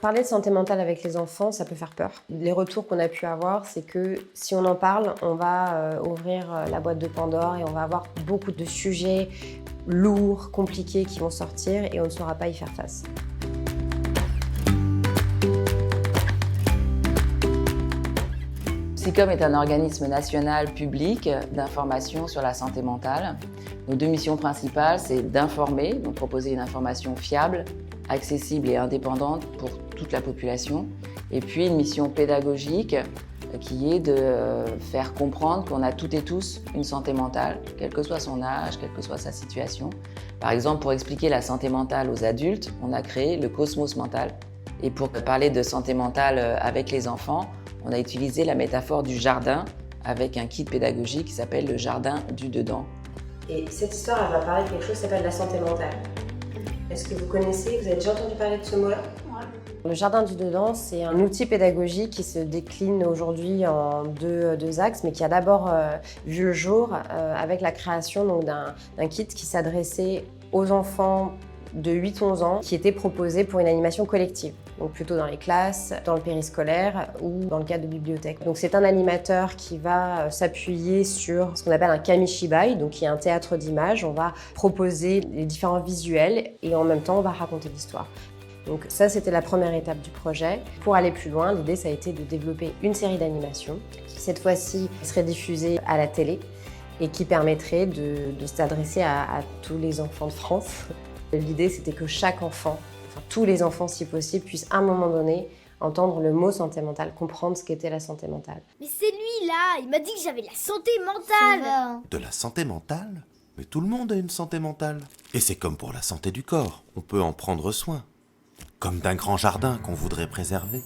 Parler de santé mentale avec les enfants, ça peut faire peur. Les retours qu'on a pu avoir, c'est que si on en parle, on va ouvrir la boîte de Pandore et on va avoir beaucoup de sujets lourds, compliqués qui vont sortir et on ne saura pas y faire face. Psycom est un organisme national public d'information sur la santé mentale. Nos deux missions principales, c'est d'informer, donc proposer une information fiable, accessible et indépendante pour toute la population. Et puis une mission pédagogique qui est de faire comprendre qu'on a toutes et tous une santé mentale, quel que soit son âge, quelle que soit sa situation. Par exemple, pour expliquer la santé mentale aux adultes, on a créé le Cosmos mental. Et pour parler de santé mentale avec les enfants, on a utilisé la métaphore du jardin avec un kit pédagogique qui s'appelle le jardin du dedans. Et cette histoire, elle va parler de quelque chose qui s'appelle la santé mentale. Est-ce que vous connaissez, vous avez déjà entendu parler de ce mot-là ? Le jardin du dedans, c'est un outil pédagogique qui se décline aujourd'hui en deux axes, mais qui a d'abord vu le jour avec la création d'un kit qui s'adressait aux enfants de 8-11 ans, qui était proposé pour une animation collective, donc plutôt dans les classes, dans le périscolaire ou dans le cadre de bibliothèque. Donc c'est un animateur qui va s'appuyer sur ce qu'on appelle un kamishibai, donc qui est un théâtre d'images. On va proposer les différents visuels et en même temps on va raconter l'histoire. Donc ça, c'était la première étape du projet. Pour aller plus loin, l'idée, ça a été de développer une série d'animations qui, cette fois-ci, serait diffusée à la télé et qui permettrait de s'adresser à tous les enfants de France. L'idée, c'était que chaque enfant, enfin tous les enfants si possible, puissent à un moment donné entendre le mot santé mentale, comprendre ce qu'était la santé mentale. Mais c'est lui là, il m'a dit que j'avais la santé mentale. De la santé mentale ? Mais tout le monde a une santé mentale. Et c'est comme pour la santé du corps, on peut en prendre soin. Comme d'un grand jardin qu'on voudrait préserver.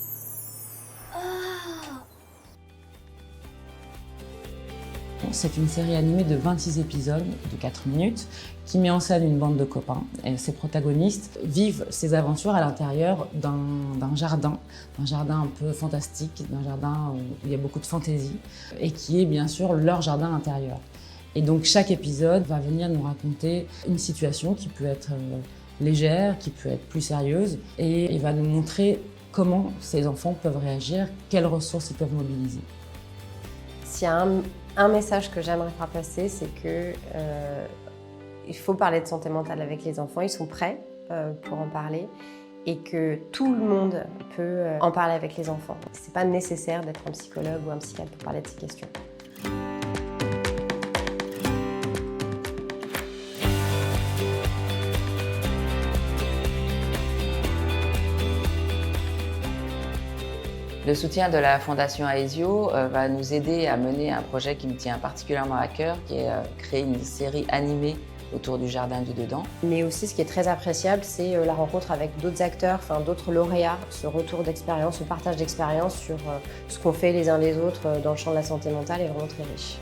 C'est une série animée de 26 épisodes de 4 minutes qui met en scène une bande de copains. Et ces protagonistes vivent ces aventures à l'intérieur d'un jardin un peu fantastique, d'un jardin où il y a beaucoup de fantaisie et qui est bien sûr leur jardin intérieur. Et donc chaque épisode va venir nous raconter une situation qui peut être légère, qui peut être plus sérieuse et il va nous montrer comment ces enfants peuvent réagir, quelles ressources ils peuvent mobiliser. S'il y a un message que j'aimerais faire passer, c'est que il faut parler de santé mentale avec les enfants, ils sont prêts pour en parler et que tout le monde peut en parler avec les enfants. C'est pas nécessaire d'être un psychologue ou un psychiatre pour parler de ces questions. Le soutien de la Fondation Aesio va nous aider à mener un projet qui me tient particulièrement à cœur, qui est créer une série animée autour du jardin du dedans. Mais aussi, ce qui est très appréciable, c'est la rencontre avec d'autres acteurs, d'autres lauréats, ce retour d'expérience, ce partage d'expérience sur ce qu'on fait les uns les autres dans le champ de la santé mentale est vraiment très riche.